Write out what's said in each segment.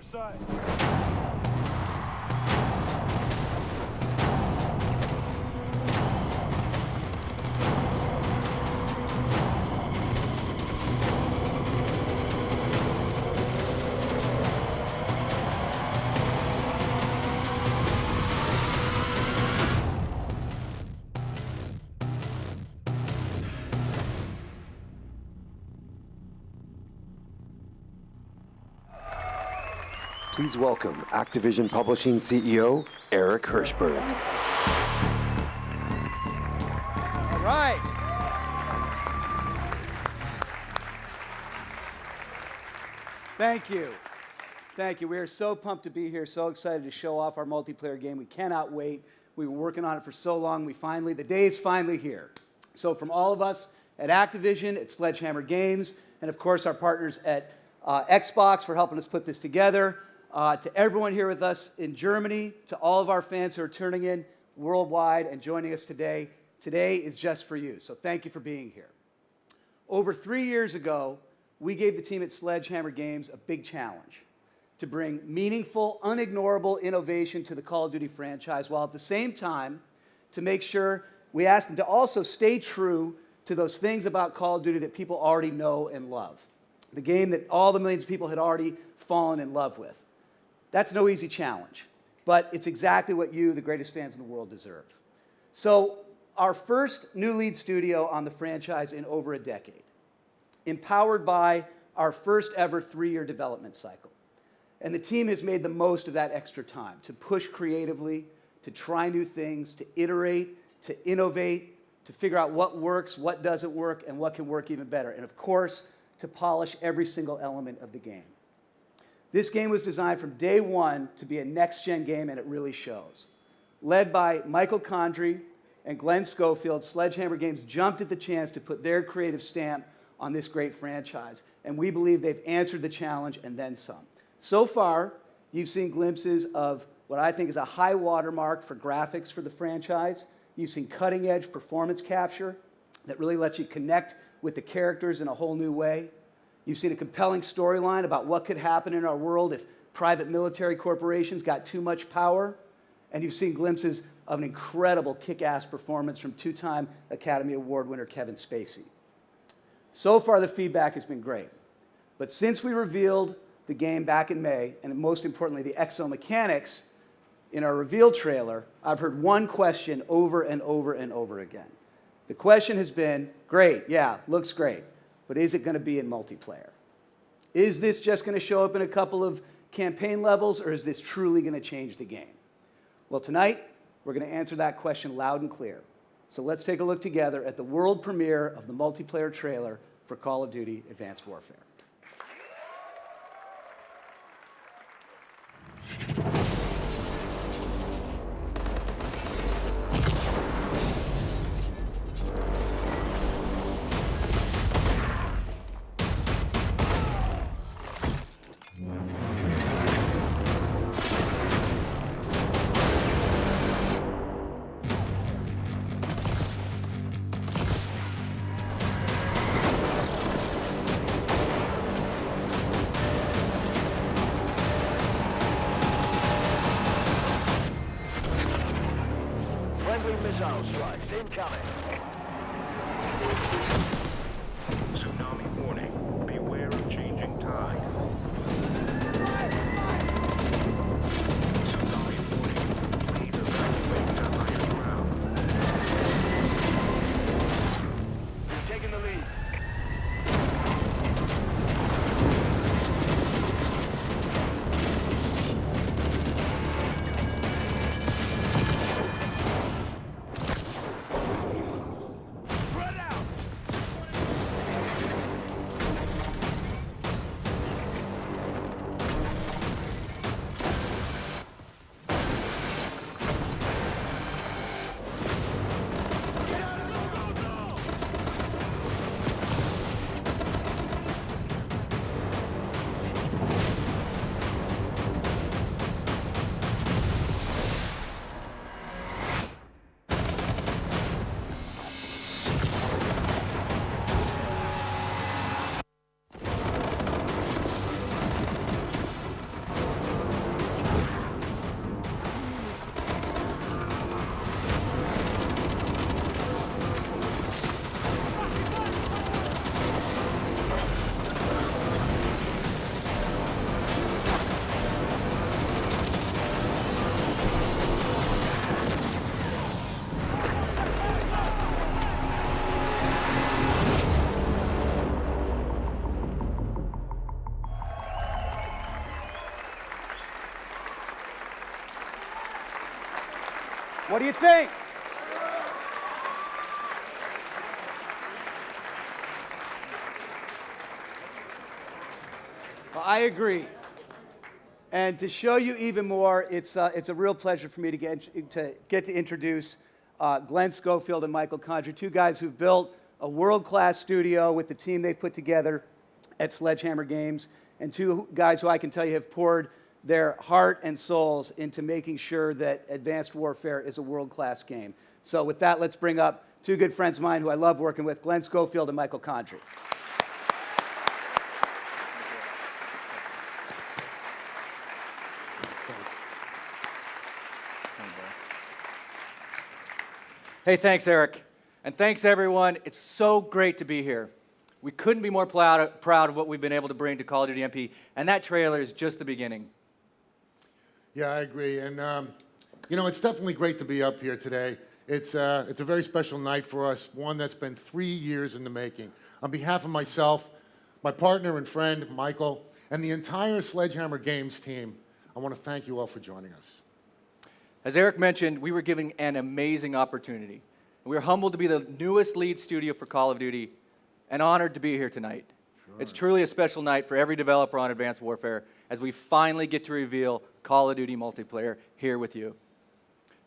side. Please welcome Activision Publishing CEO, Eric Hirshberg. All right. Thank you. Thank you. We are so pumped to be here, so excited to show off our multiplayer game. We cannot wait. We've been working on it for so long. The day is finally here. So from all of us at Activision, at Sledgehammer Games, and of course our partners at Xbox for helping us put this together, to everyone here with us in Germany, to all of our fans who are turning in worldwide and joining us today, today is just for you. So thank you for being here. Over 3 years ago, we gave the team at Sledgehammer Games a big challenge to bring meaningful, unignorable innovation to the Call of Duty franchise, while at the same time, to make sure we asked them to also stay true to those things about Call of Duty that people already know and love. The game that all the millions of people had already fallen in love with. That's no easy challenge, but it's exactly what you, the greatest fans in the world, deserve. So, our first new lead studio on the franchise in over a decade, empowered by our first ever 3-year development cycle. And the team has made the most of that extra time to push creatively, to try new things, to iterate, to innovate, to figure out what works, what doesn't work, and what can work even better. And of course, to polish every single element of the game. This game was designed from day one to be a next-gen game, and it really shows. Led by Michael Condrey and Glenn Schofield, Sledgehammer Games jumped at the chance to put their creative stamp on this great franchise, and we believe they've answered the challenge and then some. So far, you've seen glimpses of what I think is a high watermark for graphics for the franchise. You've seen cutting-edge performance capture that really lets you connect with the characters in a whole new way. You've seen a compelling storyline about what could happen in our world if private military corporations got too much power. And you've seen glimpses of an incredible kick-ass performance from 2-time Academy Award winner Kevin Spacey. So far, the feedback has been great. But since we revealed the game back in May, and most importantly, the exomechanics in our reveal trailer, I've heard one question over and over and over again. The question has been, great, yeah, looks great. But is it going to be in multiplayer? Is this just going to show up in a couple of campaign levels, or is this truly going to change the game? Well, tonight, we're going to answer that question loud and clear. So let's take a look together at the world premiere of the multiplayer trailer for Call of Duty Advanced Warfare. Missile strikes incoming. Tsunami warning. Beware of changing tide. Tsunami warning. Please evacuate to higher ground. We've taken the lead. What do you think? Well, I agree. And to show you even more, it's a real pleasure for me to get to introduce Glenn Schofield and Michael Condrey, two guys who've built a world-class studio with the team they've put together at Sledgehammer Games, and two guys who I can tell you have poured their heart and souls into making sure that Advanced Warfare is a world-class game. So with that, let's bring up two good friends of mine who I love working with, Glenn Schofield and Michael Condrey. Hey, thanks, Eric. And thanks, everyone. It's so great to be here. We couldn't be more proud of what we've been able to bring to Call of Duty MP, and that trailer is just the beginning. Yeah, I agree. And, you know, it's definitely great to be up here today. It's a very special night for us, one that's been 3 years in the making. On behalf of myself, my partner and friend, Michael, and the entire Sledgehammer Games team, I want to thank you all for joining us. As Eric mentioned, we were given an amazing opportunity. We are humbled to be the newest lead studio for Call of Duty and honored to be here tonight. Sure. It's truly a special night for every developer on Advanced Warfare as we finally get to reveal Call of Duty multiplayer here with you.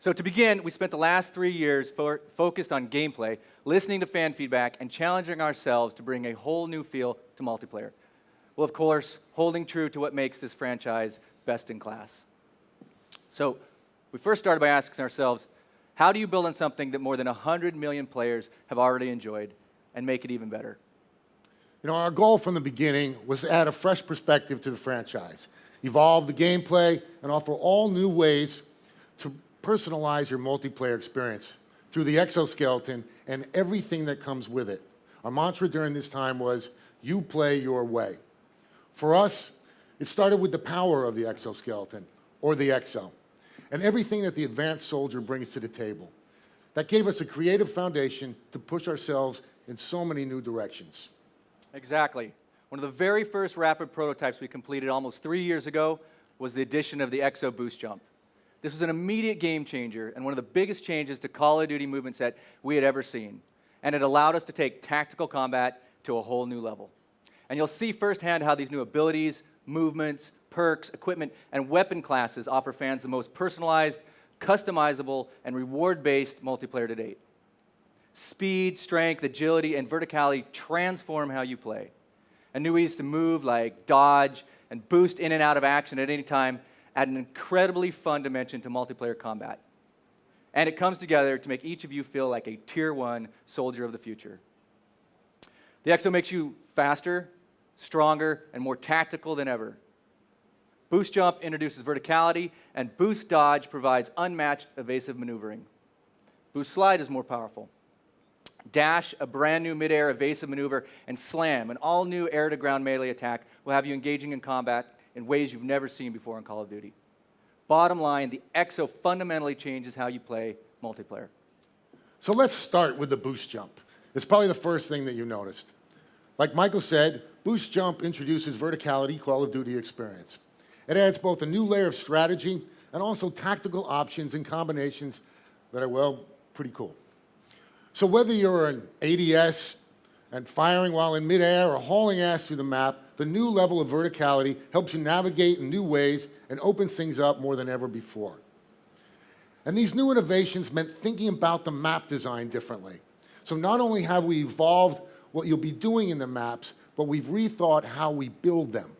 So to begin, we spent the last 3 years focused on gameplay, listening to fan feedback, and challenging ourselves to bring a whole new feel to multiplayer. Well, of course, holding true to what makes this franchise best in class. So we first started by asking ourselves, how do you build on something that more than 100 million players have already enjoyed and make it even better? You know, our goal from the beginning was to add a fresh perspective to the franchise, evolve the gameplay, and offer all new ways to personalize your multiplayer experience through the Exoskeleton and everything that comes with it. Our mantra during this time was, you play your way. For us, it started with the power of the Exoskeleton, or the Exo, and everything that the advanced soldier brings to the table. That gave us a creative foundation to push ourselves in so many new directions. Exactly. One of the very first rapid prototypes we completed almost 3 years ago was the addition of the Exo Boost Jump. This was an immediate game changer and one of the biggest changes to Call of Duty movement set we had ever seen. And it allowed us to take tactical combat to a whole new level. And you'll see firsthand how these new abilities, movements, perks, equipment, and weapon classes offer fans the most personalized, customizable, and reward-based multiplayer to date. Speed, strength, agility, and verticality transform how you play. And new ways to move like dodge and boost in and out of action at any time add an incredibly fun dimension to multiplayer combat. And it comes together to make each of you feel like a Tier 1 soldier of the future. The Exo makes you faster, stronger, and more tactical than ever. Boost Jump introduces verticality, and Boost Dodge provides unmatched evasive maneuvering. Boost Slide is more powerful. Dash, a brand new mid-air evasive maneuver, and Slam, an all-new air-to-ground melee attack, will have you engaging in combat in ways you've never seen before in Call of Duty. Bottom line, the Exo fundamentally changes how you play multiplayer. So let's start with the Boost Jump. It's probably the first thing that you noticed. Like Michael said, Boost Jump introduces verticality Call of Duty experience. It adds both a new layer of strategy and also tactical options and combinations that are, well, pretty cool. So whether you're an ADS and firing while in midair or hauling ass through the map, the new level of verticality helps you navigate in new ways and opens things up more than ever before. And these new innovations meant thinking about the map design differently. So not only have we evolved what you'll be doing in the maps, but we've rethought how we build them.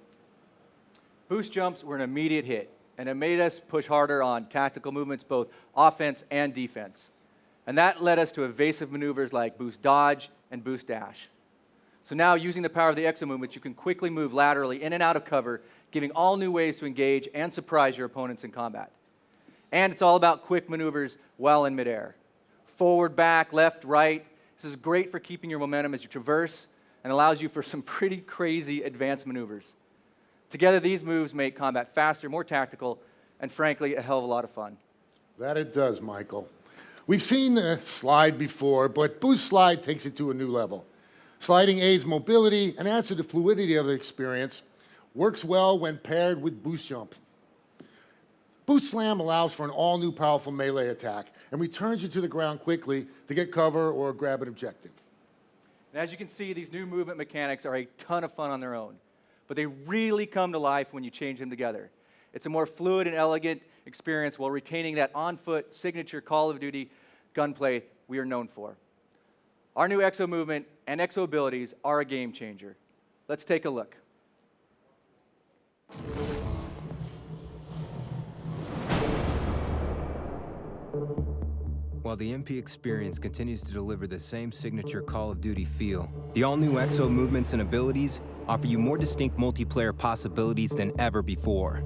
Boost Jumps were an immediate hit, and it made us push harder on tactical movements, both offense and defense. And that led us to evasive maneuvers like Boost Dodge and Boost Dash. So now, using the power of the Exo movements, you can quickly move laterally in and out of cover, giving all new ways to engage and surprise your opponents in combat. And it's all about quick maneuvers while in midair. Forward, back, left, right. This is great for keeping your momentum as you traverse and allows you for some pretty crazy advanced maneuvers. Together, these moves make combat faster, more tactical, and frankly, a hell of a lot of fun. That it does, Michael. We've seen the slide before, but Boost Slide takes it to a new level. Sliding aids mobility and adds to the fluidity of the experience. Works well when paired with Boost Jump. Boost Slam allows for an all-new powerful melee attack and returns you to the ground quickly to get cover or grab an objective. And as you can see, these new movement mechanics are a ton of fun on their own, but they really come to life when you change them together. It's a more fluid and elegant experience while retaining that on-foot signature Call of Duty gunplay we are known for. Our new Exo movement and Exo abilities are a game changer. Let's take a look. While the MP experience continues to deliver the same signature Call of Duty feel, the all-new Exo movements and abilities offer you more distinct multiplayer possibilities than ever before.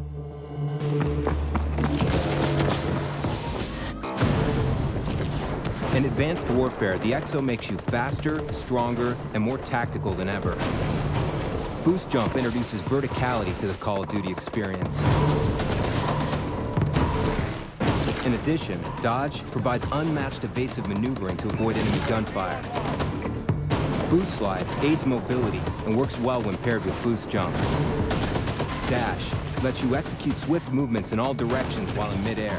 In Advanced Warfare, the Exo makes you faster, stronger, and more tactical than ever. Boost Jump introduces verticality to the Call of Duty experience. In addition, Dodge provides unmatched evasive maneuvering to avoid enemy gunfire. Boost Slide aids mobility and works well when paired with Boost Jump. Dash lets you execute swift movements in all directions while in midair.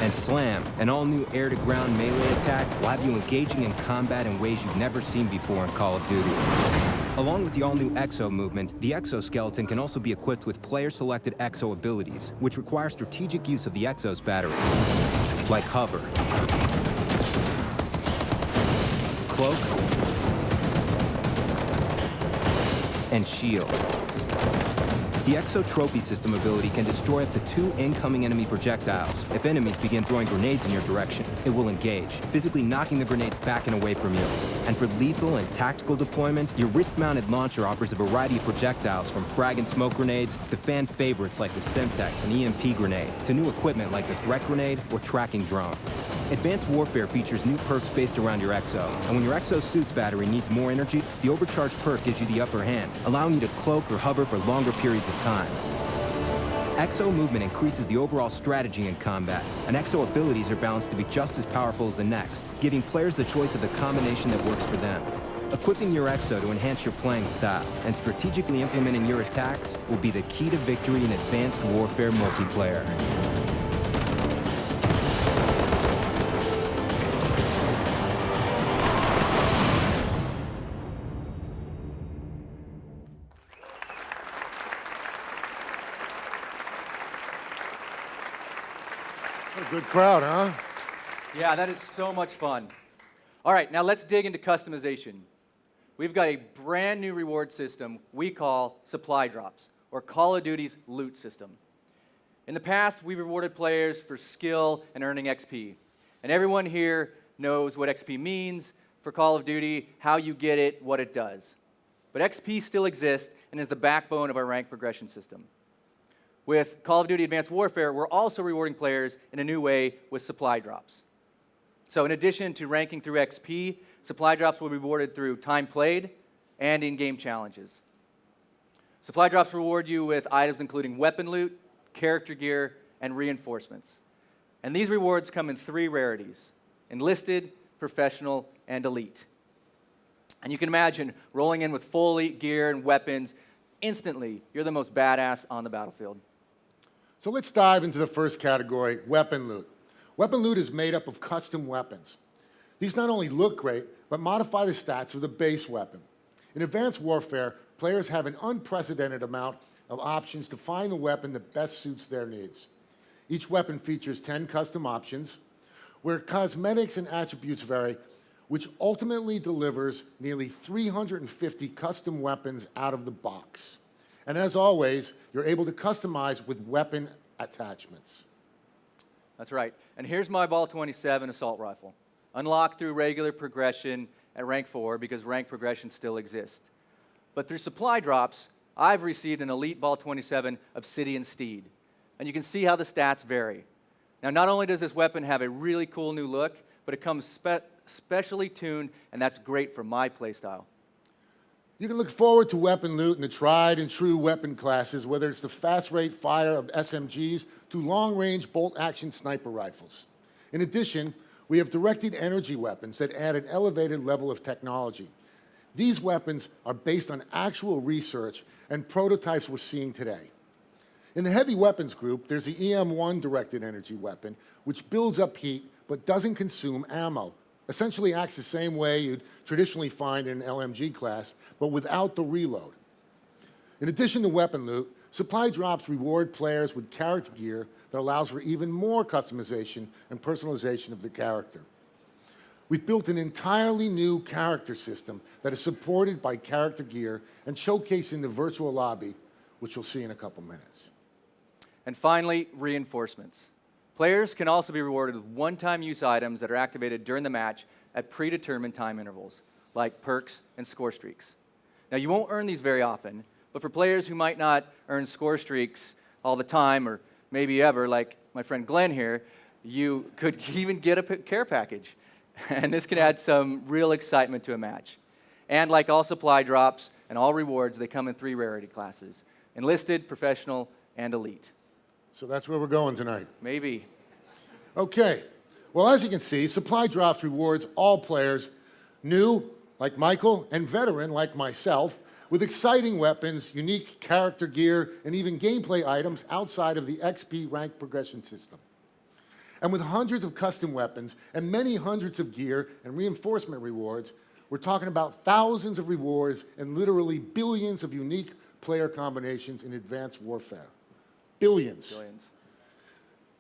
And Slam, an all-new air-to-ground melee attack, will have you engaging in combat in ways you've never seen before in Call of Duty. Along with the all-new Exo movement, the Exoskeleton can also be equipped with player-selected Exo abilities, which require strategic use of the Exo's battery, like Hover, Cloak, and Shield. The Exo Trophy System ability can destroy up to 2 incoming enemy projectiles. If enemies begin throwing grenades in your direction, it will engage, physically knocking the grenades back and away from you. And for lethal and tactical deployment, your wrist-mounted launcher offers a variety of projectiles, from frag and smoke grenades to fan favorites like the Semtex and EMP grenade, to new equipment like the Threat Grenade or Tracking Drone. Advanced Warfare features new perks based around your Exo, and when your Exo suit's battery needs more energy, the Overcharge perk gives you the upper hand, allowing you to cloak or hover for longer periods of time. Exo movement increases the overall strategy in combat, and Exo abilities are balanced to be just as powerful as the next, giving players the choice of the combination that works for them. Equipping your Exo to enhance your playing style and strategically implementing your attacks will be the key to victory in Advanced Warfare multiplayer. Good crowd, huh? Yeah, that is so much fun. All right, now let's dig into customization. We've got a brand new reward system we call Supply Drops, or Call of Duty's loot system. In the past, we've rewarded players for skill and earning XP. And everyone here knows what XP means for Call of Duty, how you get it, what it does. But XP still exists and is the backbone of our rank progression system. With Call of Duty Advanced Warfare, we're also rewarding players in a new way with supply drops. So in addition to ranking through XP, supply drops will be rewarded through time played and in-game challenges. Supply drops reward you with items including weapon loot, character gear, and reinforcements. And these rewards come in 3 rarities: Enlisted, Professional, and Elite. And you can imagine rolling in with full elite gear and weapons. Instantly, you're the most badass on the battlefield. So let's dive into the first category, weapon loot. Weapon loot is made up of custom weapons. These not only look great, but modify the stats of the base weapon. In Advanced Warfare, players have an unprecedented amount of options to find the weapon that best suits their needs. Each weapon features 10 custom options, where cosmetics and attributes vary, which ultimately delivers nearly 350 custom weapons out of the box. And as always, you're able to customize with weapon attachments. That's right. And here's my Ball 27 assault rifle, unlocked through regular progression at rank 4 because rank progression still exists. But through supply drops, I've received an Elite Ball 27 Obsidian Steed. And you can see how the stats vary. Now, not only does this weapon have a really cool new look, but it comes specially tuned, and that's great for my playstyle. You can look forward to weapon loot in the tried and true weapon classes, whether it's the fast rate fire of SMGs to long-range bolt-action sniper rifles. In addition, we have directed energy weapons that add an elevated level of technology. These weapons are based on actual research and prototypes we're seeing today. In the heavy weapons group, there's the EM1 directed energy weapon, which builds up heat but doesn't consume ammo. Essentially acts the same way you'd traditionally find in an LMG class, but without the reload. In addition to weapon loot, supply drops reward players with character gear that allows for even more customization and personalization of the character. We've built an entirely new character system that is supported by character gear and showcased in the virtual lobby, which you'll see in a couple minutes. And finally, reinforcements. Players can also be rewarded with one-time use items that are activated during the match at predetermined time intervals, like perks and score streaks. Now, you won't earn these very often, but for players who might not earn score streaks all the time, or maybe ever, like my friend Glenn here, you could even get a care package. And this can add some real excitement to a match. And like all supply drops and all rewards, they come in 3 rarity classes: enlisted, professional, and elite. So that's where we're going tonight. Maybe. Okay. Well, as you can see, supply drops rewards all players, new, like Michael, and veteran, like myself, with exciting weapons, unique character gear, and even gameplay items outside of the XP rank progression system. And with hundreds of custom weapons and many hundreds of gear and reinforcement rewards, we're talking about thousands of rewards and literally billions of unique player combinations in advanced warfare. Billions. Billions.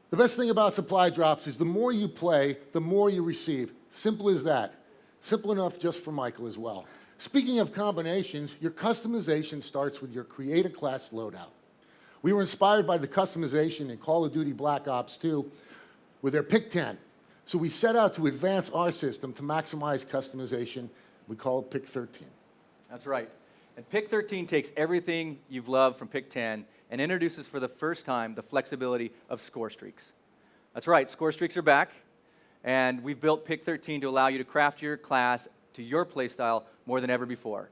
The best thing about supply drops is the more you play, the more you receive. Simple as that. Simple enough just for Michael as well. Speaking of combinations, your customization starts with your Create a Class loadout. We were inspired by the customization in Call of Duty Black Ops 2 with their Pick 10. So we set out to advance our system to maximize customization. We call it Pick 13. That's right. And Pick 13 takes everything you've loved from Pick 10 and introduces for the first time the flexibility of score streaks. That's right, score streaks are back, and we've built Pick 13 to allow you to craft your class to your playstyle more than ever before.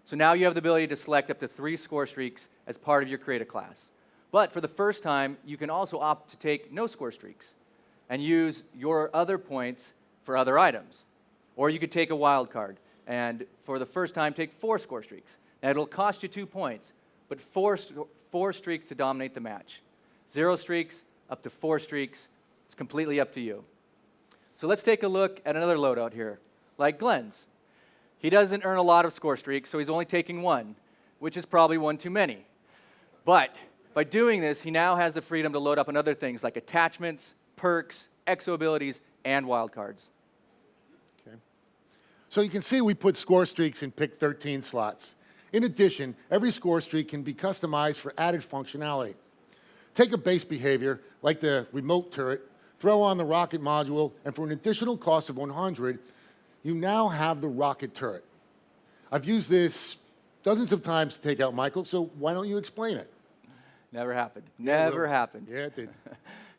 So now you have the ability to select up to 3 score streaks as part of your Create a Class. But for the first time, you can also opt to take no score streaks and use your other points for other items. Or you could take a wild card and for the first time take 4 score streaks. Now it'll cost you 2 points, but 4 streaks to dominate the match. 0 streaks, up to 4 streaks, it's completely up to you. So let's take a look at another loadout here, like Glenn's. He doesn't earn a lot of score streaks, so he's only taking 1, which is probably 1 too many. But by doing this, he now has the freedom to load up on other things like attachments, perks, exo abilities, and wildcards. Okay. So you can see we put score streaks in Pick 13 slots. In addition, every score streak can be customized for added functionality. Take a base behavior, like the remote turret, throw on the rocket module, and for an additional cost of 100, you now have the rocket turret. I've used this dozens of times to take out Michael, so why don't you explain it? Never happened. Never happened. Yeah, it did.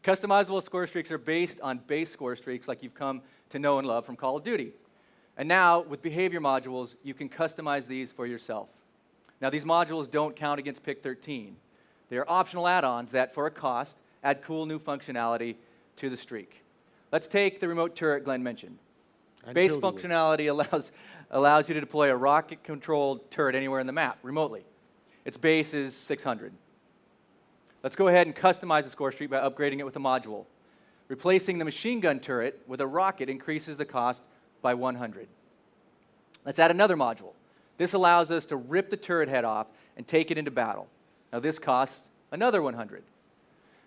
Customizable score streaks are based on base score streaks like you've come to know and love from Call of Duty. And now, with behavior modules, you can customize these for yourself. Now, these modules don't count against Pick 13. They are optional add-ons that, for a cost, add cool new functionality to the streak. Let's take the remote turret Glenn mentioned. Base functionality allows you to deploy a rocket-controlled turret anywhere in the map, remotely. Its base is 600. Let's go ahead and customize the score streak by upgrading it with a module. Replacing the machine gun turret with a rocket increases the cost by 100. Let's add another module. This allows us to rip the turret head off and take it into battle. Now this costs another 100.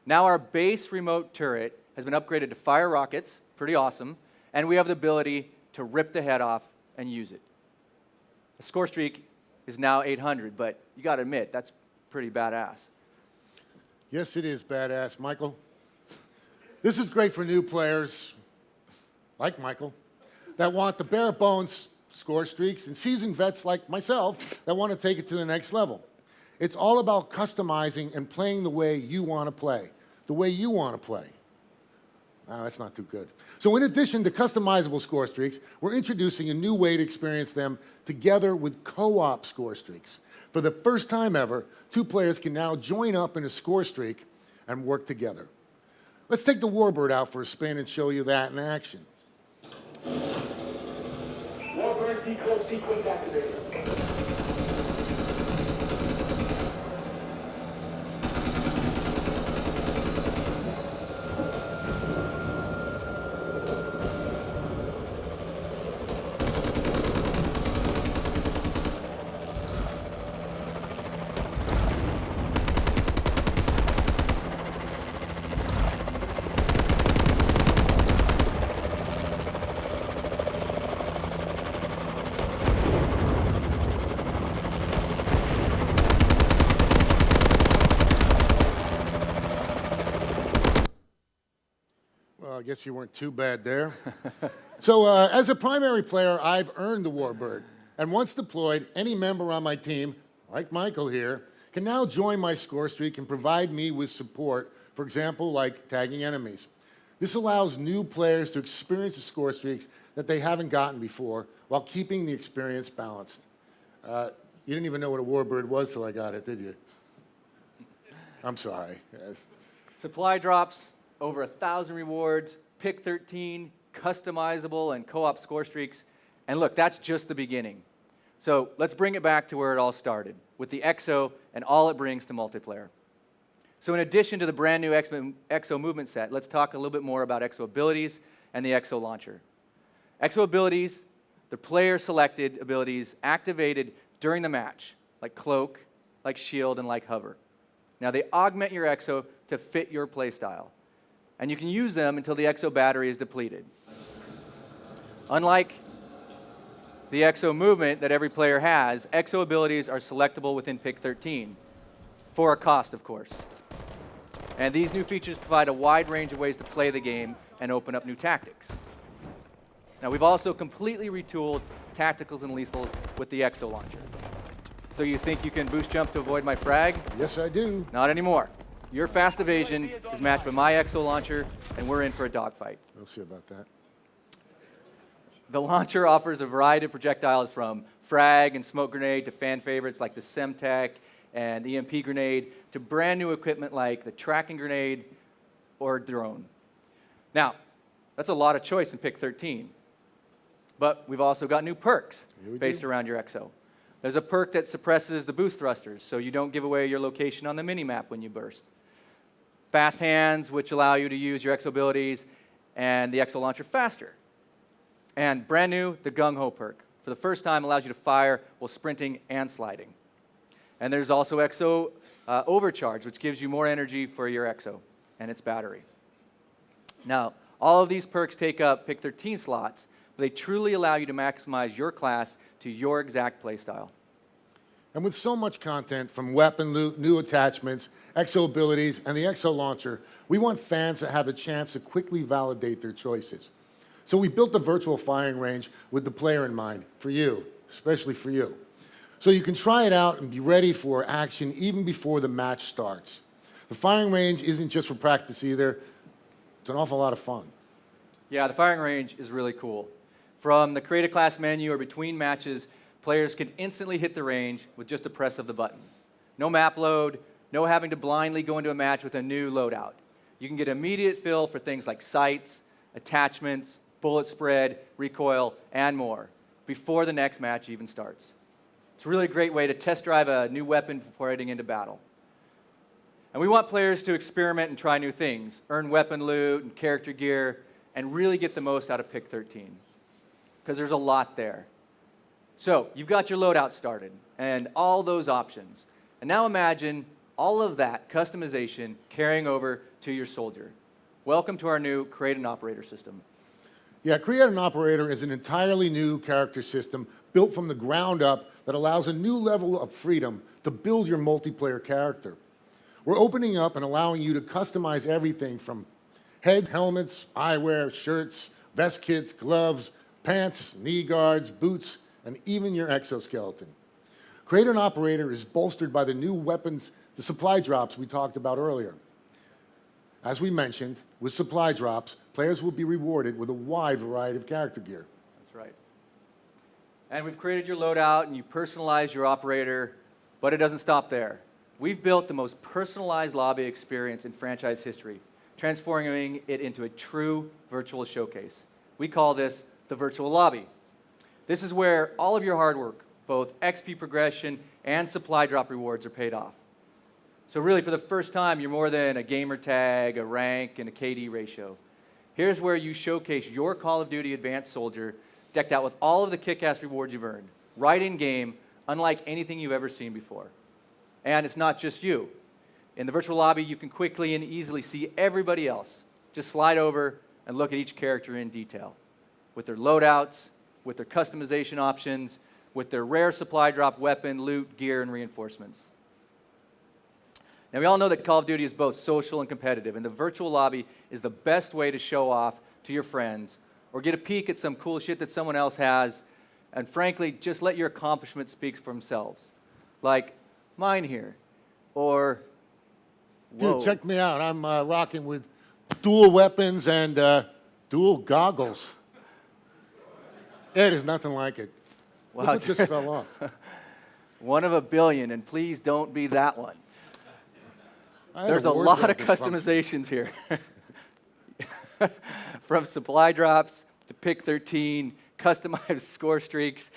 Now our base remote turret has been upgraded to fire rockets, pretty awesome, and we have the ability to rip the head off and use it. The score streak is now 800, but you got to admit, that's pretty badass. Yes, it is badass, Michael. This is great for new players, like Michael, that want the bare bones score streaks, and seasoned vets like myself that want to take it to the next level. It's all about customizing and playing the way you want to play, the way you want to play. That's not too good. So in addition to customizable score streaks, we're introducing a new way to experience them together with co-op score streaks. For the first time ever, 2 players can now join up in a score streak and work together. Let's take the Warbird out for a spin and show you that in action. Warbird decloak sequence activated. I guess you weren't too bad there. So as a primary player, I've earned the Warbird. And once deployed, any member on my team, like Michael here, can now join my score streak and provide me with support, for example, like tagging enemies. This allows new players to experience the score streaks that they haven't gotten before while keeping the experience balanced. You didn't even know what a Warbird was till I got it, did you? I'm sorry. Yes. Supply drops, over 1,000 rewards, pick 13, customizable and co-op score streaks. And look, that's just the beginning. So let's bring it back to where it all started, with the EXO and all it brings to multiplayer. So in addition to the brand new EXO movement set, let's talk a little bit more about EXO abilities and the EXO launcher. EXO abilities, the player-selected abilities activated during the match, like Cloak, like Shield, and like Hover. Now they augment your EXO to fit your playstyle, and you can use them until the EXO battery is depleted. Unlike the EXO movement that every player has, EXO abilities are selectable within pick 13, for a cost, of course. And these new features provide a wide range of ways to play the game and open up new tactics. Now, we've also completely retooled tacticals and lethals with the EXO launcher. So you think you can boost jump to avoid my frag? Yes, I do. Not anymore. Your fast evasion is matched by my EXO launcher, and we're in for a dogfight. We'll see about that. The launcher offers a variety of projectiles from frag and smoke grenade to fan favorites like the Semtech and the EMP grenade to brand new equipment like the tracking grenade or drone. Now, that's a lot of choice in pick 13. But we've also got new perks based around your EXO. There's a perk that suppresses the boost thrusters, so you don't give away your location on the mini-map when you burst. Fast hands, which allow you to use your EXO abilities and the EXO launcher faster. And brand new, the Gung Ho perk. For the first time, allows you to fire while sprinting and sliding. And there's also EXO Overcharge, which gives you more energy for your EXO and its battery. Now, all of these perks take up pick 13 slots, but they truly allow you to maximize your class to your exact playstyle. And with so much content from weapon loot, new attachments, EXO abilities, and the EXO launcher, we want fans to have a chance to quickly validate their choices. So we built the virtual firing range with the player in mind, for you, especially for you. So you can try it out and be ready for action even before the match starts. The firing range isn't just for practice either. It's an awful lot of fun. Yeah, the firing range is really cool. From the create a class menu or between matches, players can instantly hit the range with just a press of the button. No map load, no having to blindly go into a match with a new loadout. You can get immediate fill for things like sights, attachments, bullet spread, recoil, and more before the next match even starts. It's a really great way to test drive a new weapon before heading into battle. And we want players to experiment and try new things, earn weapon loot and character gear, and really get the most out of pick 13, because there's a lot there. So you've got your loadout started and all those options. And now imagine all of that customization carrying over to your soldier. Welcome to our new Create an Operator system. Yeah, Create an Operator is an entirely new character system built from the ground up that allows a new level of freedom to build your multiplayer character. We're opening up and allowing you to customize everything from head, helmets, eyewear, shirts, vest kits, gloves, pants, knee guards, boots, and even your exoskeleton. Create an Operator is bolstered by the new weapons, the supply drops we talked about earlier. As we mentioned, with supply drops, players will be rewarded with a wide variety of character gear. That's right. And we've created your loadout and you personalize your operator, but it doesn't stop there. We've built the most personalized lobby experience in franchise history, transforming it into a true virtual showcase. We call this the virtual lobby. This is where all of your hard work, both XP progression and supply drop rewards, are paid off. So really, for the first time, you're more than a gamer tag, a rank, and a KD ratio. Here's where you showcase your Call of Duty Advanced Soldier decked out with all of the kick-ass rewards you've earned, right in-game, unlike anything you've ever seen before. And it's not just you. In the virtual lobby, you can quickly and easily see everybody else. Just slide over and look at each character in detail, with their loadouts, with their customization options, with their rare supply drop weapon, loot, gear, and reinforcements. Now, we all know that Call of Duty is both social and competitive, and the virtual lobby is the best way to show off to your friends or get a peek at some cool shit that someone else has, and frankly, just let your accomplishments speak for themselves. Like mine here, or, whoa. Dude, check me out. I'm rocking with dual weapons and dual goggles. Yeah, there's nothing like it. Look Wow. what just fell off. One of a billion, and please don't be that one. I had There's a wardrobe lot of dysfunction. customizations here. From supply drops to pick 13, customized score streaks,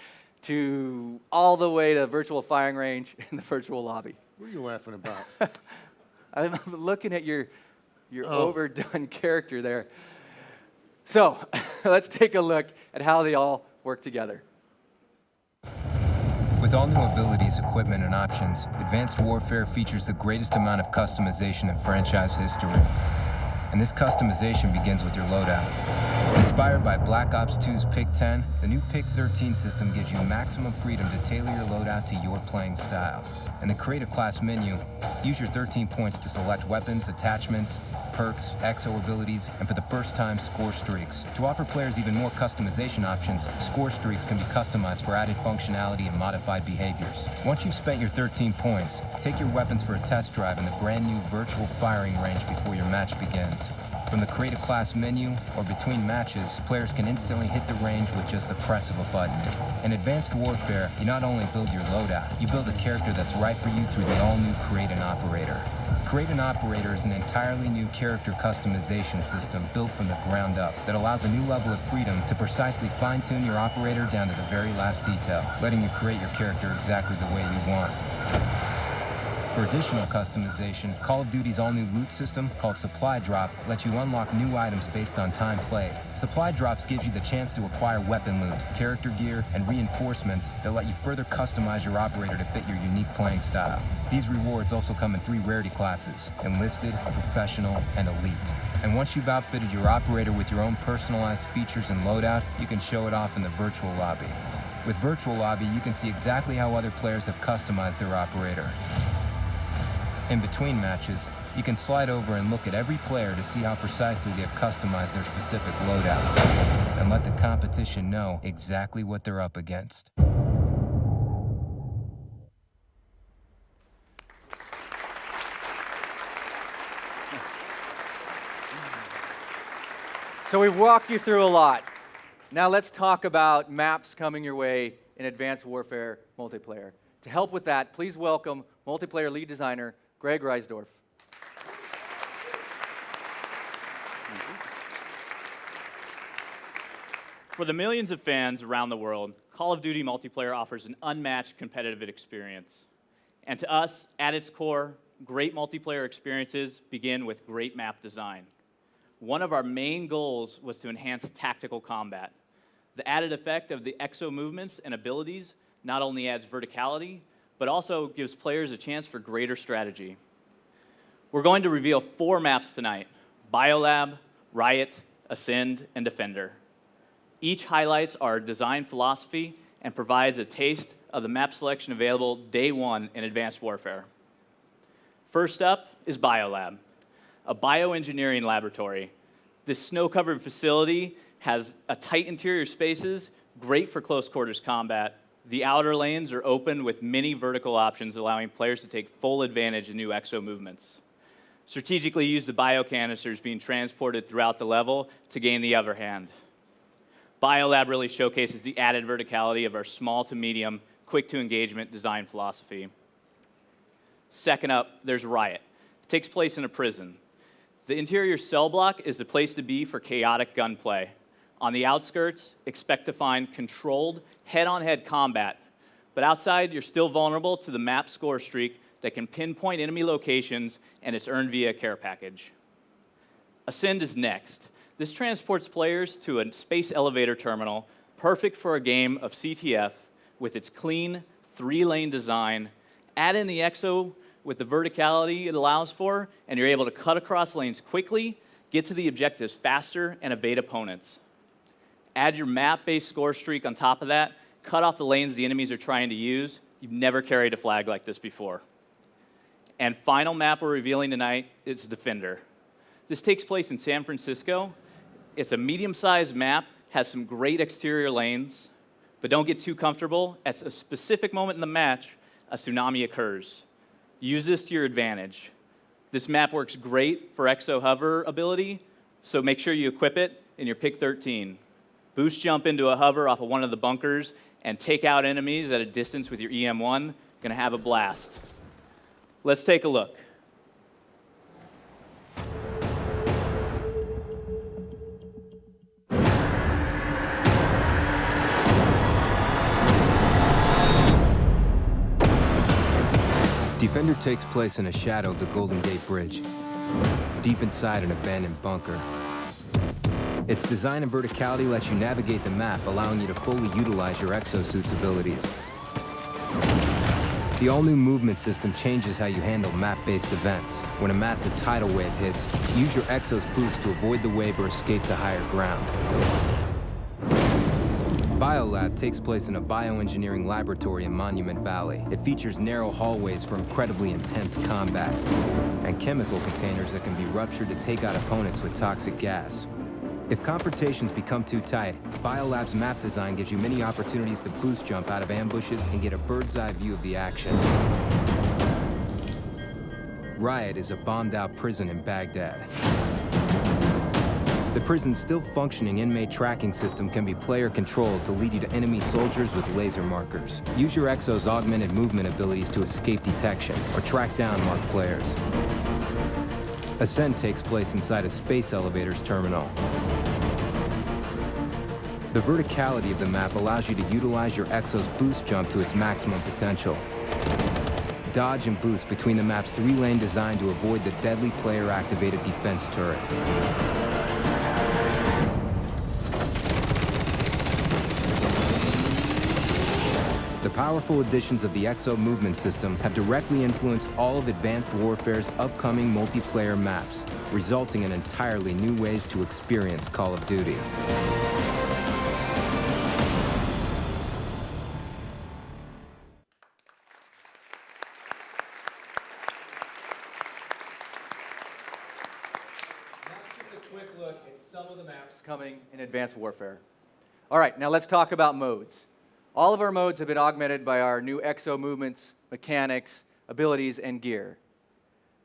to all the way to virtual firing range in the virtual lobby. What are you laughing about? I'm looking at your Oh. overdone character there. So let's take a look at how they all work together. With all new abilities, equipment, and options, Advanced Warfare features the greatest amount of customization in franchise history. And this customization begins with your loadout. Inspired by Black Ops 2's Pick 10, the new Pick 13 system gives you maximum freedom to tailor your loadout to your playing style. In the Create a Class menu, use your 13 points to select weapons, attachments, perks, exo abilities, and for the first time, score streaks. To offer players even more customization options, score streaks can be customized for added functionality and modified behaviors. Once you've spent your 13 points, take your weapons for a test drive in the brand new virtual firing range before your match begins. From the Create a Class menu or between matches, players can instantly hit the range with just the press of a button. In Advanced Warfare, you not only build your loadout, you build a character that's right for you through the all-new Create an Operator. Create an Operator is an entirely new character customization system built from the ground up that allows a new level of freedom to precisely fine-tune your operator down to the very last detail, letting you create your character exactly the way you want. For additional customization, Call of Duty's all-new loot system, called Supply Drop, lets you unlock new items based on time played. Supply Drops gives you the chance to acquire weapon loot, character gear, and reinforcements that let you further customize your operator to fit your unique playing style. These rewards also come in 3 rarity classes: Enlisted, Professional, and Elite. And once you've outfitted your operator with your own personalized features and loadout, you can show it off in the virtual lobby. With Virtual Lobby, you can see exactly how other players have customized their operator. In between matches, you can slide over and look at every player to see how precisely they have customized their specific loadout, and let the competition know exactly what they're up against. So we've walked you through a lot. Now let's talk about maps coming your way in Advanced Warfare multiplayer. To help with that, please welcome multiplayer lead designer Greg Reisdorf. For the millions of fans around the world, Call of Duty multiplayer offers an unmatched competitive experience. And to us, at its core, great multiplayer experiences begin with great map design. One of our main goals was to enhance tactical combat. The added effect of the exo movements and abilities not only adds verticality, but also gives players a chance for greater strategy. We're going to reveal 4 maps tonight: Biolab, Riot, Ascend, and Defender. Each highlights our design philosophy and provides a taste of the map selection available day 1 in Advanced Warfare. First up is Biolab, a bioengineering laboratory. This snow-covered facility has a tight interior spaces, great for close quarters combat. The outer lanes are open with many vertical options, allowing players to take full advantage of new exo movements. Strategically use the biocanisters being transported throughout the level to gain the upper hand. Biolab really showcases the added verticality of our small to medium, quick to engagement design philosophy. Second up, there's Riot. It takes place in a prison. The interior cell block is the place to be for chaotic gunplay. On the outskirts, expect to find controlled head-on-head combat. But outside, you're still vulnerable to the map score streak that can pinpoint enemy locations, and it's earned via a care package. Ascend is next. This transports players to a space elevator terminal, perfect for a game of CTF with its clean 3-lane design. Add in the exo with the verticality it allows for, and you're able to cut across lanes quickly, get to the objectives faster, and evade opponents. Add your map-based score streak on top of that, cut off the lanes the enemies are trying to use. You've never carried a flag like this before. And final map we're revealing tonight is Defender. This takes place in San Francisco. It's a medium-sized map, has some great exterior lanes, but don't get too comfortable. At a specific moment in the match, a tsunami occurs. Use this to your advantage. This map works great for Exo hover ability, so make sure you equip it in your pick 13. Boost jump into a hover off of one of the bunkers and take out enemies at a distance with your EM1. Gonna have a blast. Let's take a look. Defender takes place in a shadow of the Golden Gate Bridge, deep inside an abandoned bunker. Its design and verticality lets you navigate the map, allowing you to fully utilize your exosuit's abilities. The all-new movement system changes how you handle map-based events. When a massive tidal wave hits, use your Exo's boost to avoid the wave or escape to higher ground. Biolab takes place in a bioengineering laboratory in Monument Valley. It features narrow hallways for incredibly intense combat, and chemical containers that can be ruptured to take out opponents with toxic gas. If confrontations become too tight, Biolab's map design gives you many opportunities to boost jump out of ambushes and get a bird's-eye view of the action. Riot is a bombed-out prison in Baghdad. The prison's still functioning inmate tracking system can be player-controlled to lead you to enemy soldiers with laser markers. Use your Exo's augmented movement abilities to escape detection or track down marked players. Ascent takes place inside a space elevator's terminal. The verticality of the map allows you to utilize your Exo's boost jump to its maximum potential. Dodge and boost between the map's 3-lane design to avoid the deadly player-activated defense turret. The powerful additions of the Exo movement system have directly influenced all of Advanced Warfare's upcoming multiplayer maps, resulting in entirely new ways to experience Call of Duty. That's just a quick look at some of the maps coming in Advanced Warfare. All right, now let's talk about modes. All of our modes have been augmented by our new Exo movements, mechanics, abilities, and gear.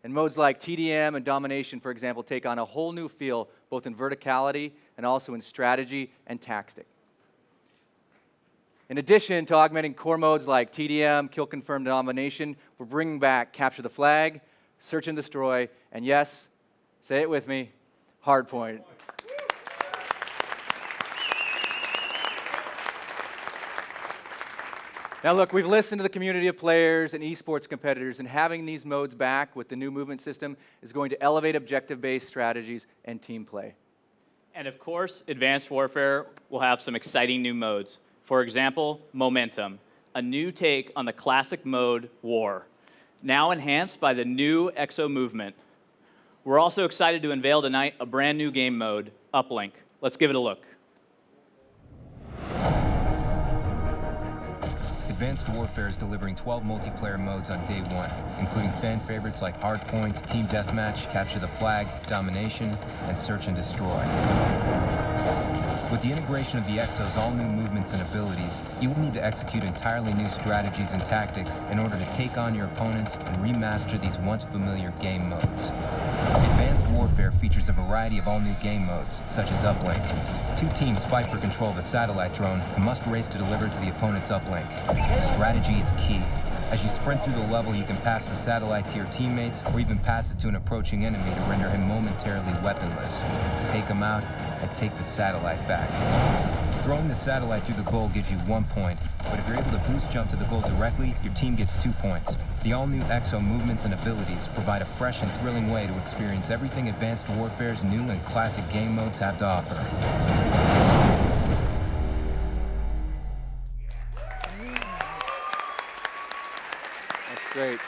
And modes like TDM and Domination, for example, take on a whole new feel, both in verticality and also in strategy and tactic. In addition to augmenting core modes like TDM, Kill Confirm, Domination, we're bringing back Capture the Flag, Search and Destroy, and yes, say it with me, Hardpoint. Now look, we've listened to the community of players and esports competitors, and having these modes back with the new movement system is going to elevate objective-based strategies and team play. And of course, Advanced Warfare will have some exciting new modes. For example, Momentum, a new take on the classic mode War, now enhanced by the new Exo movement. We're also excited to unveil tonight a brand new game mode, Uplink. Let's give it a look. Advanced Warfare is delivering 12 multiplayer modes on day one, including fan favorites like Hardpoint, Team Deathmatch, Capture the Flag, Domination, and Search and Destroy. With the integration of the Exo's all-new movements and abilities, you will need to execute entirely new strategies and tactics in order to take on your opponents and remaster these once familiar game modes. Advanced Warfare features a variety of all-new game modes, such as Uplink. 2 teams fight for control of a satellite drone and must race to deliver to the opponent's uplink. Strategy is key. As you sprint through the level, you can pass the satellite to your teammates, or even pass it to an approaching enemy to render him momentarily weaponless. Take him out, and take the satellite back. Throwing the satellite through the goal gives you 1 point, but if you're able to boost jump to the goal directly, your team gets 2 points. The all-new Exo movements and abilities provide a fresh and thrilling way to experience everything Advanced Warfare's new and classic game modes have to offer. That's great.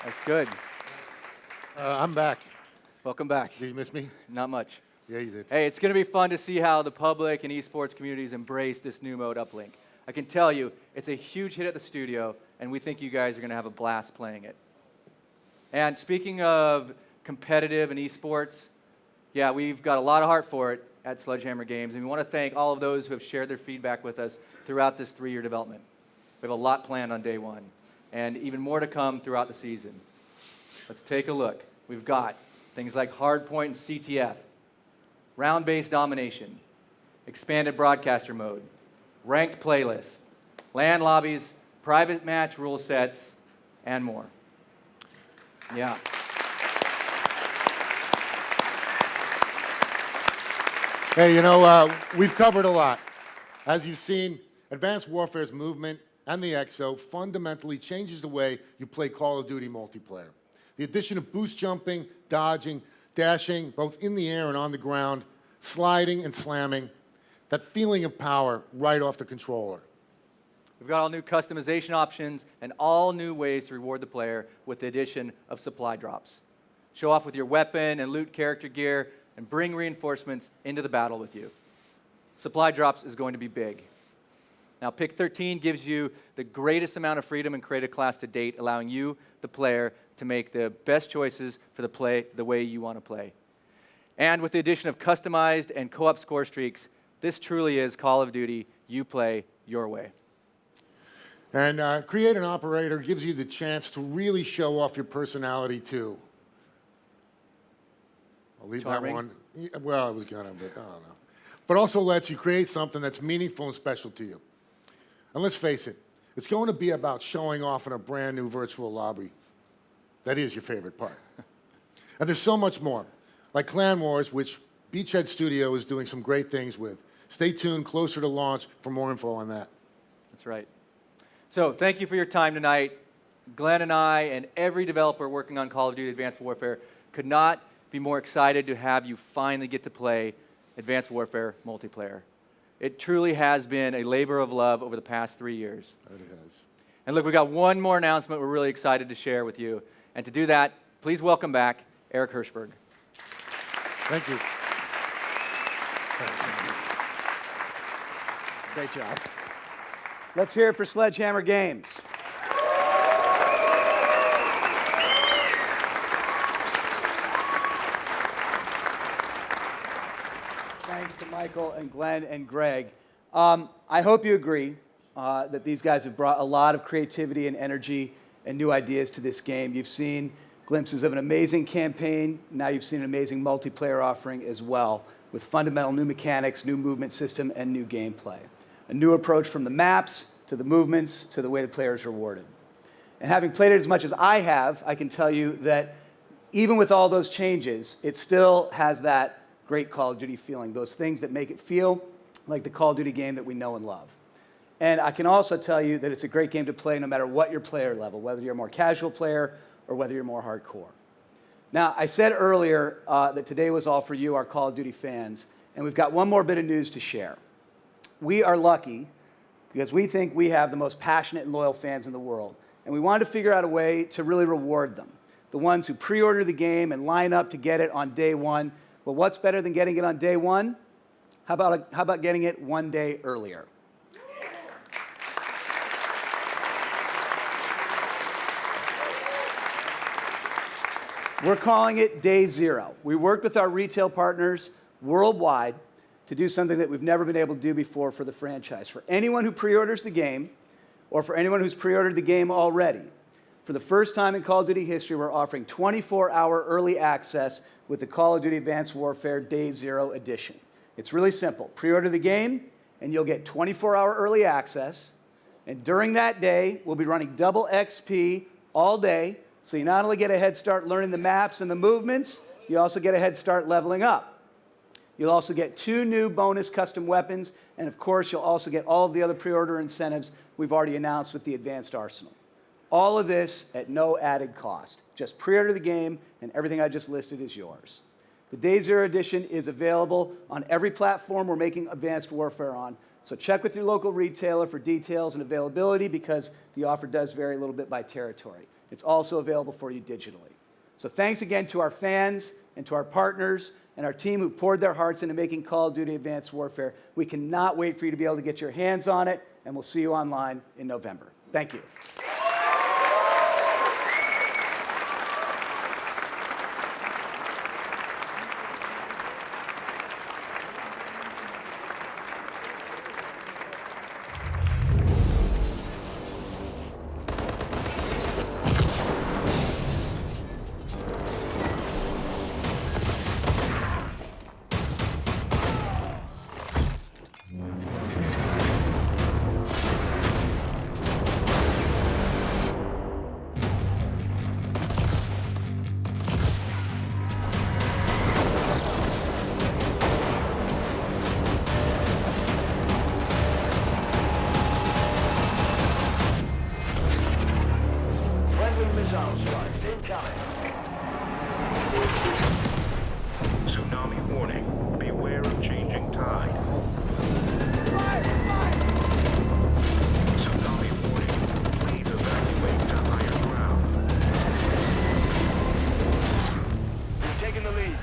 That's good. I'm back. Welcome back. Did you miss me? Not much. Yeah, you did. Hey, it's going to be fun to see how the public and esports communities embrace this new mode Uplink. I can tell you it's a huge hit at the studio, and we think you guys are going to have a blast playing it. And speaking of competitive and esports, yeah, we've got a lot of heart for it at Sledgehammer Games, and we want to thank all of those who have shared their feedback with us throughout this 3-year development. We have a lot planned on day one, and even more to come throughout the season. Let's take a look. We've got things like hardpoint and CTF, round-based domination, expanded broadcaster mode, ranked playlists, LAN lobbies, private match rule sets, and more. Yeah. Hey, you know, we've covered a lot. As you've seen, Advanced Warfare's movement and the EXO fundamentally changes the way you play Call of Duty multiplayer. The addition of boost jumping, dodging, dashing, both in the air and on the ground, sliding and slamming, that feeling of power right off the controller. We've got all new customization options and all new ways to reward the player with the addition of supply drops. Show off with your weapon and loot character gear and bring reinforcements into the battle with you. Supply drops is going to be big. Now, Pick 13 gives you the greatest amount of freedom in Create a Class to date, allowing you, the player, to make the best choices for the way you want to play. And with the addition of customized and co-op score streaks, this truly is Call of Duty. You play your way. And Create an Operator gives you the chance to really show off your personality, too. I'll leave Charming. that one. Yeah, well, I was going to, but I don't know. But also lets you create something that's meaningful and special to you. And let's face it, it's going to be about showing off in a brand new virtual lobby. That is your favorite part. And there's so much more, like Clan Wars, which Beachhead Studio is doing some great things with. Stay tuned closer to launch for more info on that. That's right. So thank you for your time tonight. Glenn and I and every developer working on Call of Duty Advanced Warfare could not be more excited to have you finally get to play Advanced Warfare multiplayer. It truly has been a labor of love over the past 3 years. It has. And look, we've got one more announcement we're really excited to share with you. And to do that, please welcome back Eric Hirschberg. Thank you. Great job. Let's hear it for Sledgehammer Games. Thanks to Michael and Glenn and Greg. I hope you agree that these guys have brought a lot of creativity and energy and new ideas to this game. You've seen glimpses of an amazing campaign. Now you've seen an amazing multiplayer offering as well, with fundamental new mechanics, new movement system, and new gameplay. A new approach from the maps to the movements to the way the player is rewarded. And having played it as much as I have, I can tell you that even with all those changes, it still has that great Call of Duty feeling, those things that make it feel like the Call of Duty game that we know and love. And I can also tell you that it's a great game to play no matter what your player level, whether you're a more casual player or whether you're more hardcore. Now, I said earlier that today was all for you, our Call of Duty fans, and we've got one more bit of news to share. We are lucky because we think we have the most passionate and loyal fans in the world, and we wanted to figure out a way to really reward them, the ones who pre-order the game and line up to get it on day one. Well, what's better than getting it on day one? How about getting it one day earlier? We're calling it Day Zero. We worked with our retail partners worldwide to do something that we've never been able to do before for the franchise. For anyone who pre-orders the game, or for anyone who's pre-ordered the game already, for the first time in Call of Duty history, we're offering 24-hour early access with the Call of Duty Advanced Warfare Day Zero edition. It's really simple. Pre-order the game, and you'll get 24-hour early access. And during that day, we'll be running double XP all day, so you not only get a head start learning the maps and the movements, you also get a head start leveling up. You'll also get 2 new bonus custom weapons, and of course, you'll also get all of the other pre-order incentives we've already announced with the Advanced Arsenal. All of this at no added cost. Just pre-order the game, and everything I just listed is yours. The Day Zero edition is available on every platform we're making Advanced Warfare on, so check with your local retailer for details and availability because the offer does vary a little bit by territory. It's also available for you digitally. So thanks again to our fans and to our partners and our team who poured their hearts into making Call of Duty Advanced Warfare. We cannot wait for you to be able to get your hands on it and we'll see you online in November. Thank you. Friendly missile strikes incoming. Tsunami warning. Beware of changing tide. Tsunami warning. Please evacuate to higher ground. We've taken the lead.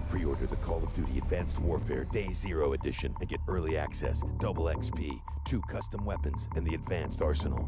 Pre-order the Call of Duty Advanced Warfare Day Zero Edition and get early access, double XP, 2 custom weapons, and the advanced arsenal.